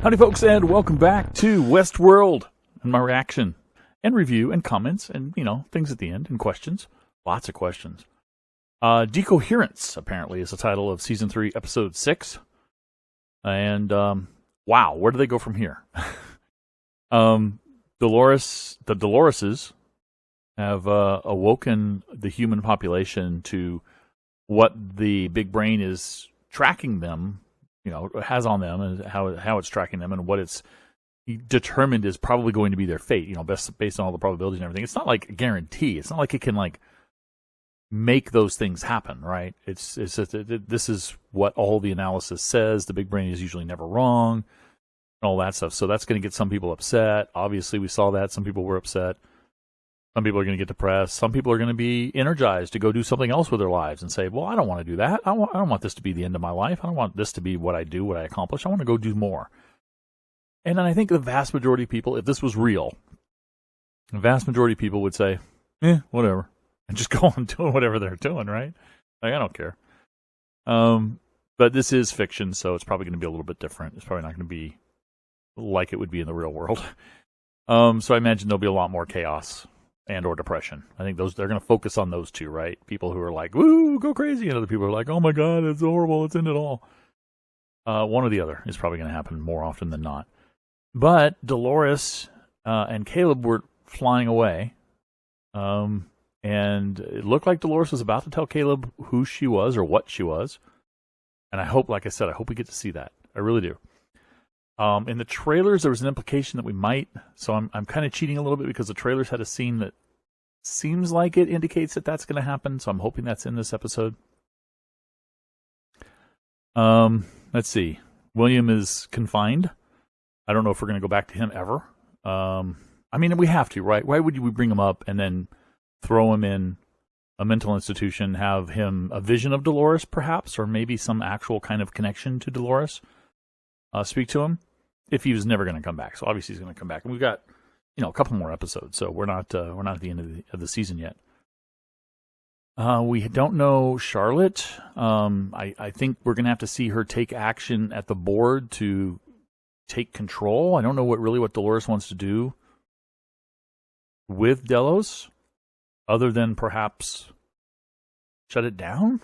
Howdy folks, and welcome back to Westworld and my reaction and review and comments and, things at the end and questions. Lots of questions. Decoherence, apparently, is the title of Season 3, Episode 6. And, wow, where do they go from here? The Doloreses have awoken the human population to what the big brain is tracking them, has on them, and how it's tracking them, and what it's determined is probably going to be their fate, based on all the probabilities and everything. It's not like a guarantee. It's not like it can, make those things happen, right? It's just, this is what all the analysis says. The big brain is usually never wrong, and all that stuff. So that's going to get some people upset. Obviously, we saw that. Some people were upset. Some people are going to get depressed. Some people are going to be energized to go do something else with their lives and say, well, I don't want to do that. I don't want this to be the end of my life. I don't want this to be what I do, what I accomplish. I want to go do more. And then I think the vast majority of people, if this was real, the vast majority of people would say, whatever. And just go on doing whatever they're doing, right? I don't care. But this is fiction, so it's probably going to be a little bit different. It's probably not going to be like it would be in the real world. So I imagine there'll be a lot more chaos and or depression. I think they're going to focus on those two, right? People who are like, woo, go crazy, and other people are like, oh my God, it's horrible, it's in it all. One or the other is probably going to happen more often than not. But Dolores and Caleb were flying away, and it looked like Dolores was about to tell Caleb who she was or what she was. And I hope, like I said, I hope we get to see that. I really do. In the trailers, there was an implication that we might, so I'm kind of cheating a little bit because the trailers had a scene that seems like it indicates that that's going to happen, so I'm hoping that's in this episode. Let's see. William is confined. I don't know if we're going to go back to him ever. I mean, we have to, right? Why would we bring him up and then throw him in a mental institution, have him a vision of Dolores, perhaps, or maybe some actual kind of connection to Dolores? Speak to him if he was never going to come back. So obviously he's going to come back, and we've got a couple more episodes, so we're not at the end of the season yet. We don't know Charlotte. I think we're going to have to see her take action at the board to take control. I don't know what Dolores wants to do with Delos, other than perhaps shut it down.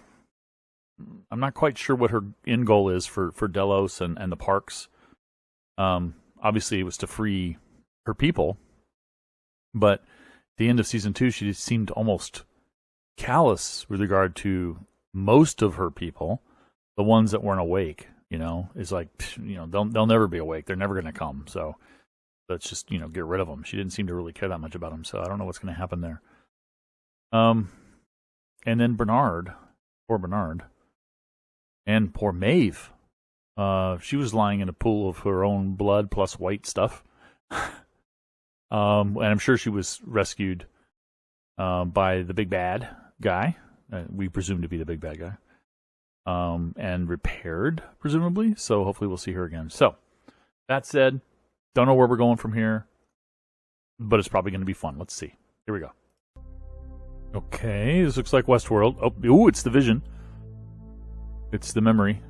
I'm not quite sure what her end goal is for Delos and the parks. Obviously, it was to free her people. But at the end of Season 2, she seemed almost callous with regard to most of her people, the ones that weren't awake. It's like, they'll never be awake. They're never going to come. So let's just, get rid of them. She didn't seem to really care that much about them. So I don't know what's going to happen there. And then Bernard, poor Bernard. And poor Maeve. She was lying in a pool of her own blood plus white stuff. And I'm sure she was rescued by the big bad guy. We presume to be the big bad guy. And repaired, presumably. So hopefully we'll see her again. So, that said, don't know where we're going from here. But it's probably going to be fun. Let's see. Here we go. Okay, this looks like Westworld. Oh, it's the vision. It's the memory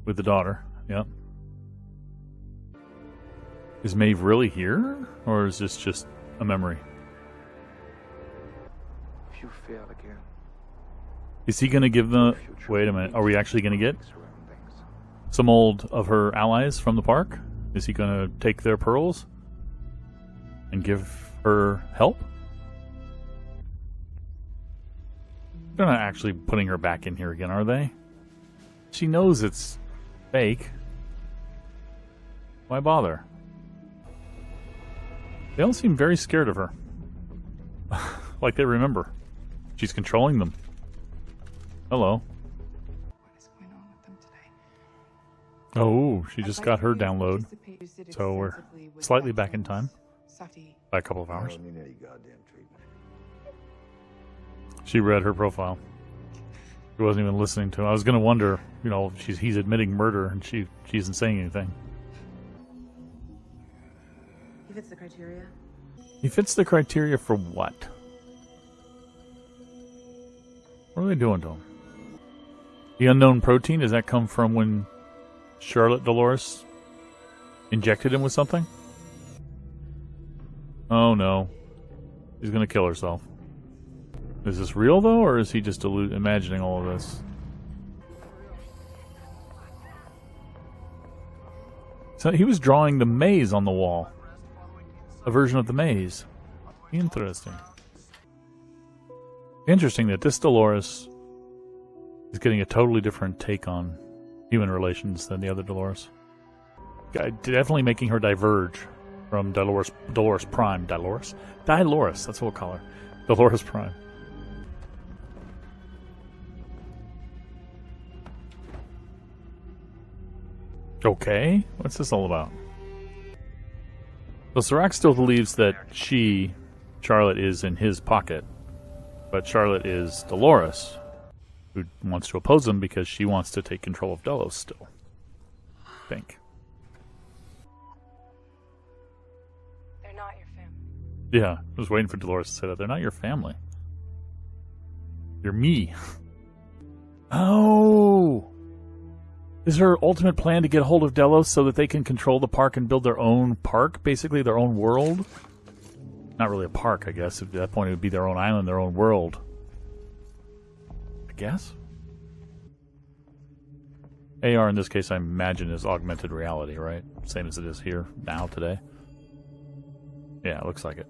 with the daughter. Yep. Is Maeve really here? Or is this just a memory? If you fail again. Is he going to give the... Wait a minute. Are we actually going to get some old of her allies from the park? Is he going to take their pearls and give her help? They're not actually putting her back in here again, are they? She knows it's fake. Why bother? They don't seem very scared of her. Like they remember. She's controlling them. Hello. What is going on with them today? Oh, she just got her download. So we're slightly back in time. By a couple of hours. She read her profile. She wasn't even listening to him. I was going to wonder, he's admitting murder and she isn't saying anything. He fits the criteria. He fits the criteria for what? What are they doing to him? The unknown protein, does that come from when Charlotte Dolores Injected him with something? Oh no. She's gonna kill herself. Is this real though, or is he just imagining all of this? So he was drawing the maze on the wall. A version of the maze. Interesting. Interesting that this Dolores is getting a totally different take on human relations than the other Dolores. Definitely making her diverge from Dolores Prime. Dolores, that's what we'll call her. Dolores Prime. Okay, what's this all about? So Serac still believes that Charlotte, is in his pocket. But Charlotte is Dolores, who wants to oppose him because she wants to take control of Delos still. I think. They're not your family. Yeah, I was waiting for Dolores to say that. They're not your family. You're me. Oh! Is her ultimate plan to get hold of Delos so that they can control the park and build their own park? Basically, their own world? Not really a park, I guess. At that point, it would be their own island, their own world. I guess? AR in this case, I imagine, is augmented reality, right? Same as it is here, now, today. Yeah, it looks like it.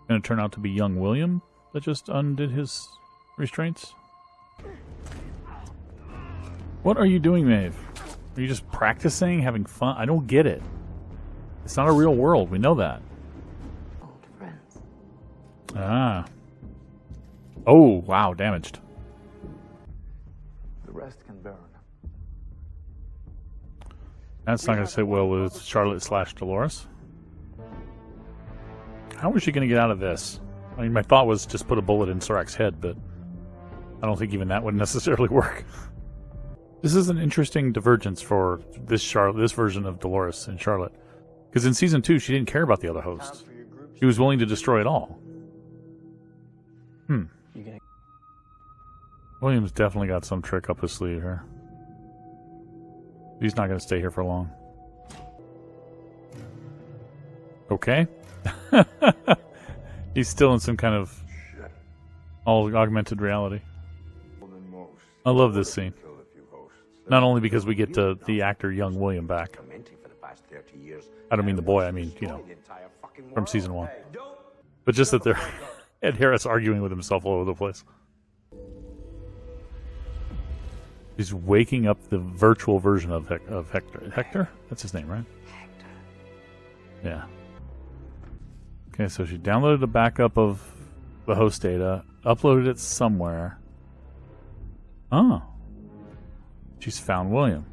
Gonna turn out to be young William that just undid his restraints? What are you doing, Maeve? Are you just practicing, having fun? I don't get it. It's not a real world, we know that. Old friends. Ah. Oh, wow, damaged. The rest can burn. That's not going to sit well with Charlotte / Dolores. How is she going to get out of this? I mean, my thought was just put a bullet in Serac's head, but I don't think even that would necessarily work. This is an interesting divergence for this version of Dolores and Charlotte. Because in Season 2, she didn't care about the other hosts. She was willing to destroy it all. William's definitely got some trick up his sleeve here. He's not going to stay here for long. Okay. He's still in some kind of all augmented reality. I love this scene. Not only because we get the actor young William back. I don't mean the boy, I mean, you know, from Season 1. But just that they're Ed Harris arguing with himself all over the place. He's waking up the virtual version of Hector. Hector? That's his name, right? Hector. Yeah. Okay, so she downloaded a backup of the host data, uploaded it somewhere. Oh. She's found William.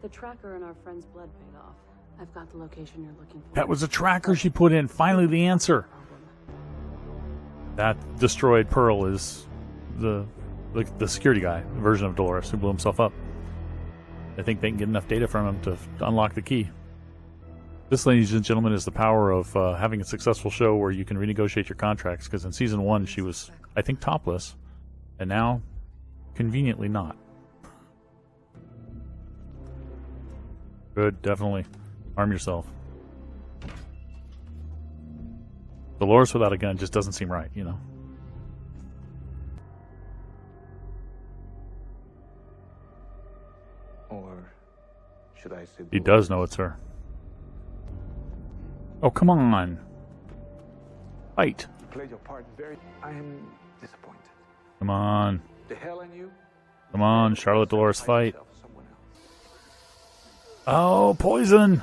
The tracker in our friend's blood paid off. I've got the location you're looking for. That was a tracker she put in. Finally, the answer. That destroyed Pearl is the security guy, the version of Dolores who blew himself up. I think they can get enough data from him to unlock the key. This, ladies and gentlemen, is the power of having a successful show where you can renegotiate your contracts, because in Season 1 she was, I think, topless, and now, conveniently not. Good, definitely. Arm yourself. Dolores without a gun just doesn't seem right, you know. Or should I say He does know it's her. Oh, come on. Fight. You played your part very... I am disappointed. Come on. The hell in you? Come on, Charlotte Dolores, fight. Oh, poison!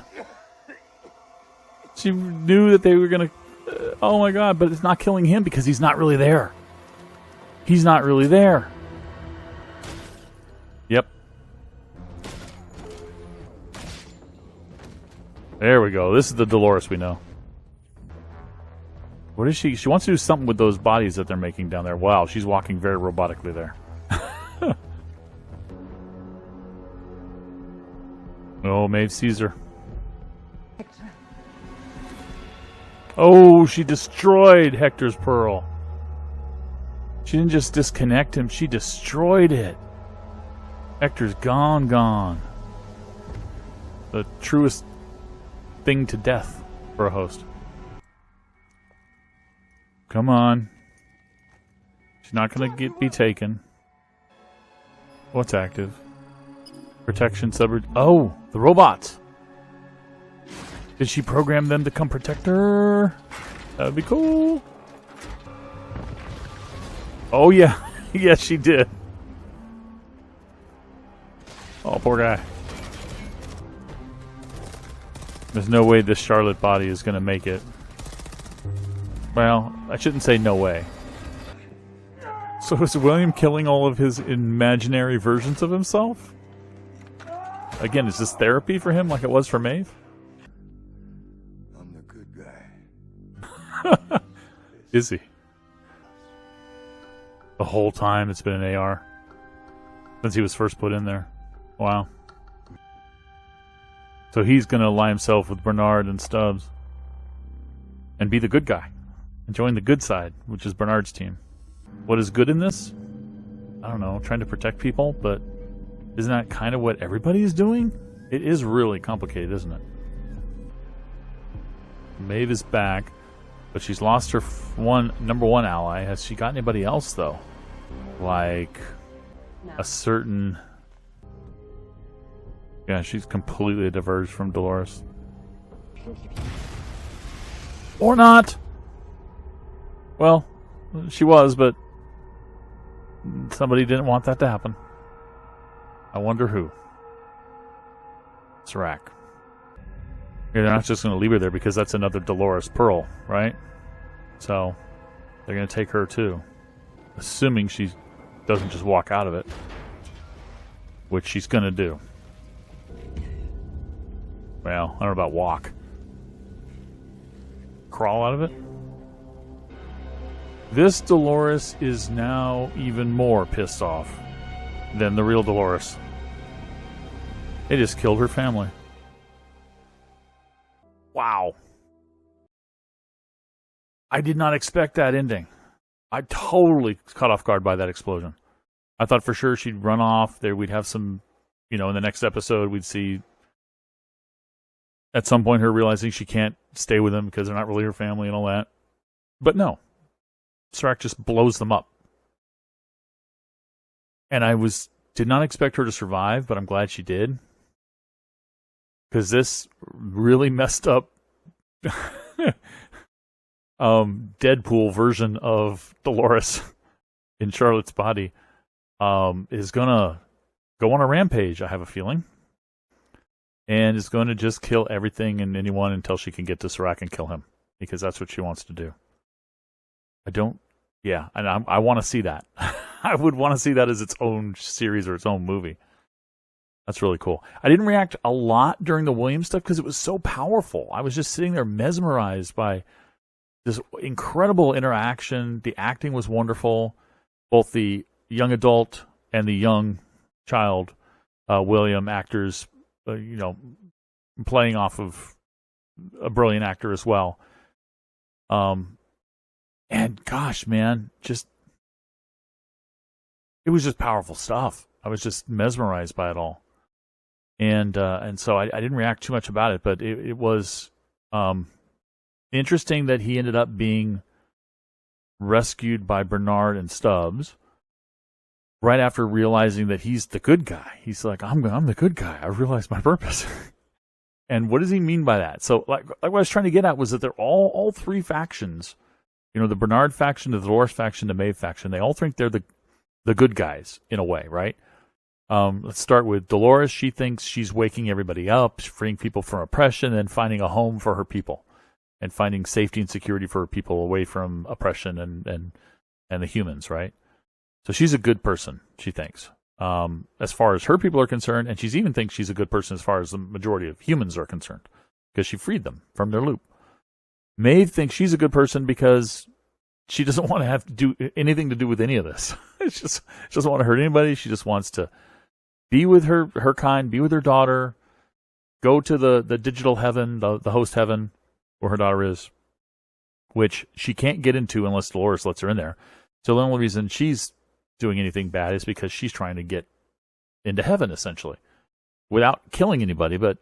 She knew that they were gonna... oh my god, but it's not killing him because he's not really there. He's not really there. Yep. There we go. This is the Dolores we know. What is she? She wants to do something with those bodies that they're making down there. Wow, she's walking very robotically there. Oh, Maeve sees her. Hector. Oh, she destroyed Hector's pearl. She didn't just disconnect him, she destroyed it. Hector's gone. the truest thing to death for a host. Come on. She's not going to be taken. What's active? Protection suburb. Oh, the robots. Did she program them to come protect her? That would be cool. Oh, yeah. Yes, she did. Oh, poor guy. There's no way this Charlotte body is going to make it. Well, I shouldn't say no way. So is William killing all of his imaginary versions of himself? Again, is this therapy for him like it was for Maeve? I'm the good guy. Is he? The whole time it's been an AR? Since he was first put in there. Wow. So he's going to ally himself with Bernard and Stubbs. And be the good guy. And join the good side, which is Bernard's team. What is good in this? I don't know, trying to protect people, but isn't that kind of what everybody is doing? It is really complicated, isn't it? Maeve is back, but she's lost her number one ally. Has she got anybody else, though? Like a certain... Yeah, she's completely diverged from Dolores. Or not! Well, she was, but somebody didn't want that to happen. I wonder who. Serac. Yeah, they're not just going to leave her there because that's another Dolores Pearl, right? So, they're going to take her too. Assuming she doesn't just walk out of it. Which she's going to do. Well, I don't know about walk. Crawl out of it? This Dolores is now even more pissed off than the real Dolores. They just killed her family. Wow. I did not expect that ending. I totally caught off guard by that explosion. I thought for sure she'd run off. There we'd have some, in the next episode we'd see at some point her realizing she can't stay with them because they're not really her family and all that. But no. Serac just blows them up. And I did not expect her to survive, but I'm glad she did. Because this really messed up Deadpool version of Dolores in Charlotte's body is going to go on a rampage, I have a feeling. And is going to just kill everything and anyone until she can get to Serac and kill him. Because that's what she wants to do. And I want to see that. I would want to see that as its own series or its own movie. That's really cool. I didn't react a lot during the Williams stuff because it was so powerful. I was just sitting there mesmerized by this incredible interaction. The acting was wonderful. Both the young adult and the young child William actors, playing off of a brilliant actor as well. And gosh, man, it was just powerful stuff. I was just mesmerized by it all. And so I didn't react too much about it, but it was interesting that he ended up being rescued by Bernard and Stubbs right after realizing that he's the good guy. He's like, I'm the good guy. I realized my purpose. And what does he mean by that? So like what I was trying to get at was that they're all three factions, the Bernard faction, the Dolores faction, the Maeve faction, they all think they're the good guys in a way, right? Let's start with Dolores. She thinks she's waking everybody up, freeing people from oppression, and finding a home for her people, and finding safety and security for her people away from oppression and the humans, right? So she's a good person, she thinks, as far as her people are concerned, and she even thinks she's a good person as far as the majority of humans are concerned, because she freed them from their loop. Maeve thinks she's a good person because she doesn't want to have to do anything to do with any of this. She doesn't want to hurt anybody. She just wants to be with her kind, be with her daughter, go to the digital heaven, the host heaven, where her daughter is, which she can't get into unless Dolores lets her in there. So the only reason she's doing anything bad is because she's trying to get into heaven, essentially, without killing anybody, but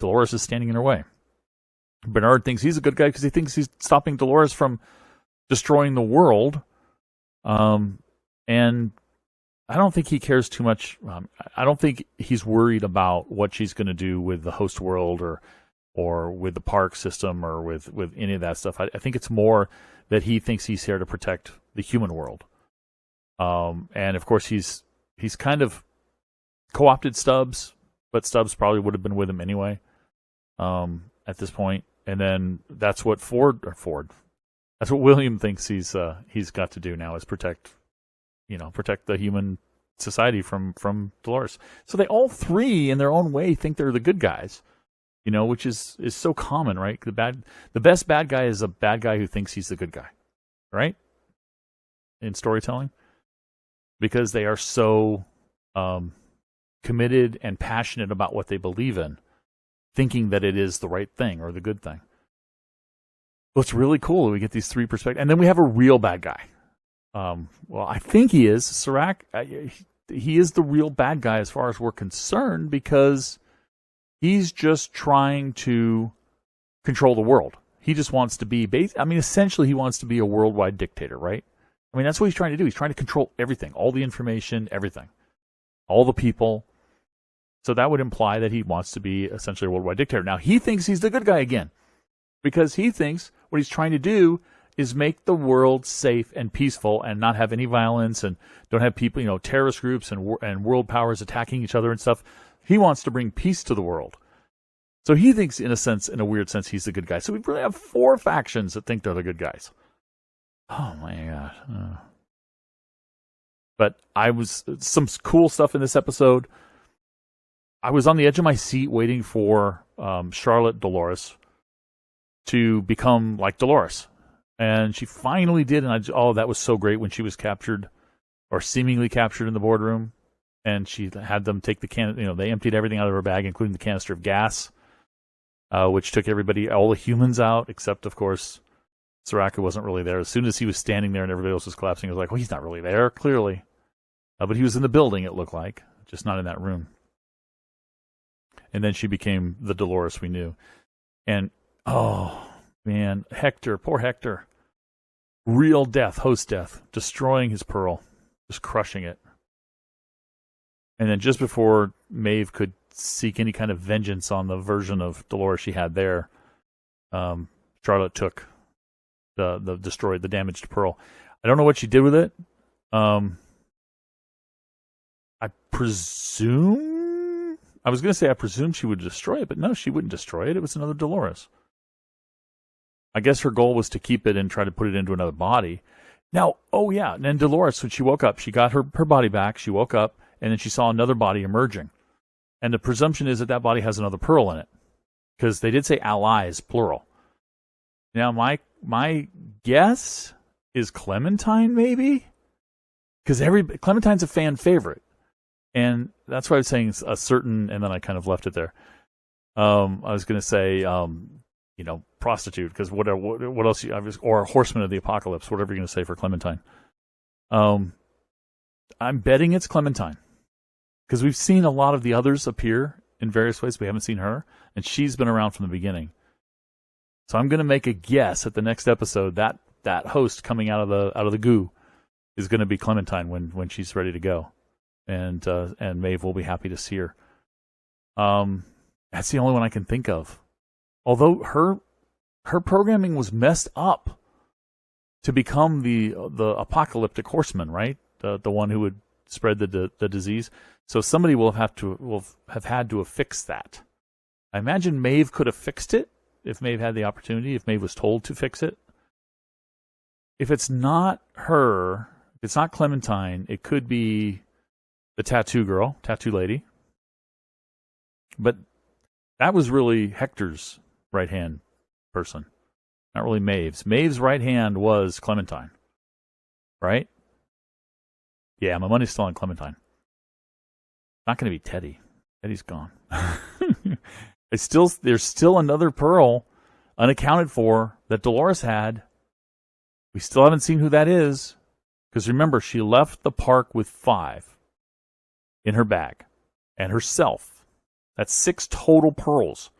Dolores is standing in her way. Bernard thinks he's a good guy because he thinks he's stopping Dolores from destroying the world. And I don't think he cares too much. I don't think he's worried about what she's going to do with the host world or with the park system or with any of that stuff. I think it's more that he thinks he's here to protect the human world. And of course he's kind of co-opted Stubbs, but Stubbs probably would have been with him anyway at this point. And then that's what that's what William thinks he's got to do now, is protect the human society from Dolores. So they all three in their own way think they're the good guys, which is so common, right? The best bad guy is a bad guy who thinks he's the good guy, right? In storytelling, because they are so committed and passionate about what they believe in, thinking that it is the right thing or the good thing. Well, it's really cool that we get these three perspectives. And then we have a real bad guy. Well, I think he is. Serac, he is the real bad guy as far as we're concerned, because he's just trying to control the world. He just wants to be, essentially he wants to be a worldwide dictator, right? That's what he's trying to do. He's trying to control everything, all the information, everything, all the people. So that would imply that he wants to be essentially a worldwide dictator. Now, he thinks he's the good guy again, because he thinks what he's trying to do is make the world safe and peaceful and not have any violence and don't have people, terrorist groups and world powers attacking each other and stuff. He wants to bring peace to the world. So he thinks, in a weird sense, he's the good guy. So we really have four factions that think they're the good guys. Oh my God. But some cool stuff in this episode. I was on the edge of my seat waiting for Charlotte Dolores to become like Dolores. And she finally did, and that was so great when she was captured, or seemingly captured in the boardroom, and she had them take the they emptied everything out of her bag, including the canister of gas, which took all the humans out, except, of course, Soraka wasn't really there. As soon as he was standing there and everybody else was collapsing, I was like, well, he's not really there, clearly. But he was in the building, it looked like, just not in that room. And then she became the Dolores we knew. And, oh, man, Hector, poor Hector. Real death, host death, destroying his pearl, just crushing it. And then just before Maeve could seek any kind of vengeance on the version of Dolores she had there, Charlotte took the damaged pearl. I don't know what she did with it. I presume she would destroy it, but no, she wouldn't destroy it. It was another Dolores. I guess her goal was to keep it and try to put it into another body. Now, oh yeah, and then Dolores, when she woke up, she got her body back, she woke up, and then she saw another body emerging. And the presumption is that body has another pearl in it, because they did say allies, plural. Now, my guess is Clementine, maybe? Because Clementine's a fan favorite. And that's why I was saying a certain, and then I kind of left it there. I was going to say, prostitute, because what else? Or horseman of the apocalypse, whatever you're going to say for Clementine. I'm betting it's Clementine, because we've seen a lot of the others appear in various ways. We haven't seen her, and she's been around from the beginning. So I'm going to make a guess at the next episode that host coming out of the goo is going to be Clementine when she's ready to go, and Maeve will be happy to see her. That's the only one I can think of. Although her programming was messed up to become the apocalyptic horseman, right? The one who would spread the disease. So somebody will have had to have fixed that. I imagine Maeve could have fixed it if Maeve had the opportunity, if Maeve was told to fix it. If it's not her, if it's not Clementine, it could be the tattoo lady. But that was really Hector's right-hand person, not really Maeve's. Maeve's right hand was Clementine, right? Yeah, my money's still on Clementine. Not going to be Teddy. Teddy's gone. There's still another pearl unaccounted for that Dolores had. We still haven't seen who that is, because remember, she left the park with 5 in her bag, and herself. That's 6 total pearls.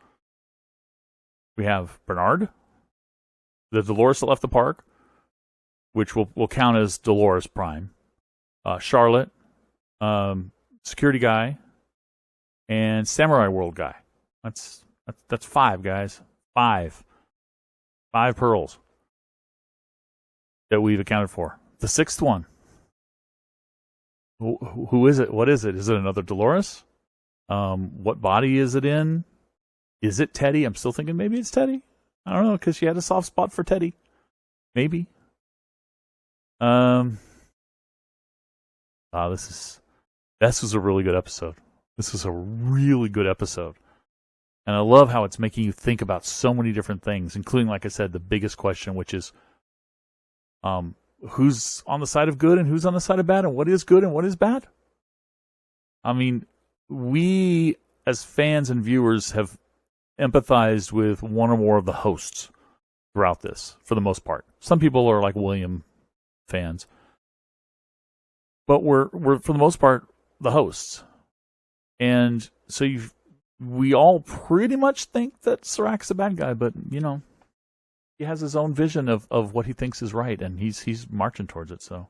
We have Bernard, the Dolores that left the park, which will count as Dolores Prime. Charlotte, security guy, and Samurai World guy. That's 5, guys. 5 pearls that we've accounted for. The 6th one. Who is it? What is it? Is it another Dolores? What body is it in? Is it Teddy? I'm still thinking maybe it's Teddy. I don't know, because she had a soft spot for Teddy. Maybe. This was a really good episode. This was a really good episode. And I love how it's making you think about so many different things, including, like I said, the biggest question, which is who's on the side of good and who's on the side of bad, and what is good and what is bad? I mean, we as fans and viewers have empathized with one or more of the hosts throughout this, for the most part. Some people are like William fans. But we're for the most part, the hosts. And so we all pretty much think that Serac is a bad guy, but, you know, he has his own vision of what he thinks is right, and he's marching towards it. So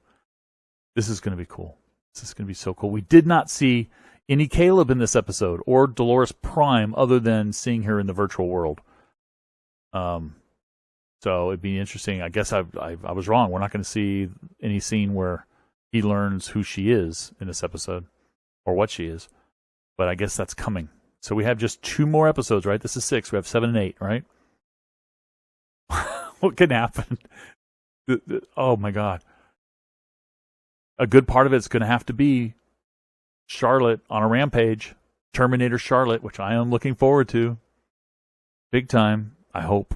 this is going to be cool. This is going to be so cool. We did not see any Caleb in this episode, or Dolores Prime, other than seeing her in the virtual world. So it'd be interesting. I guess I was wrong. We're not going to see any scene where he learns who she is in this episode, or what she is. But I guess that's coming. So we have just 2 more episodes, right? This is 6. We have 7 and 8, right? What can happen? Oh, my God. A good part of it's going to have to be Charlotte on a rampage. Terminator Charlotte, which I am looking forward to. Big time, I hope.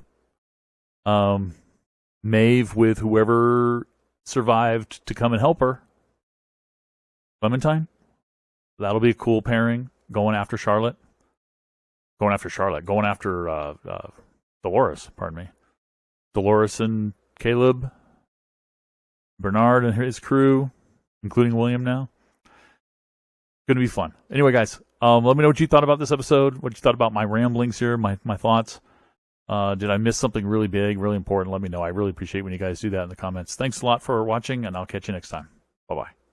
Maeve with whoever survived to come and help her. Clementine. That'll be a cool pairing. Going after Charlotte. Going after Dolores, pardon me. Dolores and Caleb. Bernard and his crew, including William now. Going to be fun. Anyway, guys, let me know what you thought about this episode, what you thought about my ramblings here, my thoughts. Did I miss something really big, really important? Let me know. I really appreciate when you guys do that in the comments. Thanks a lot for watching, and I'll catch you next time. Bye-bye.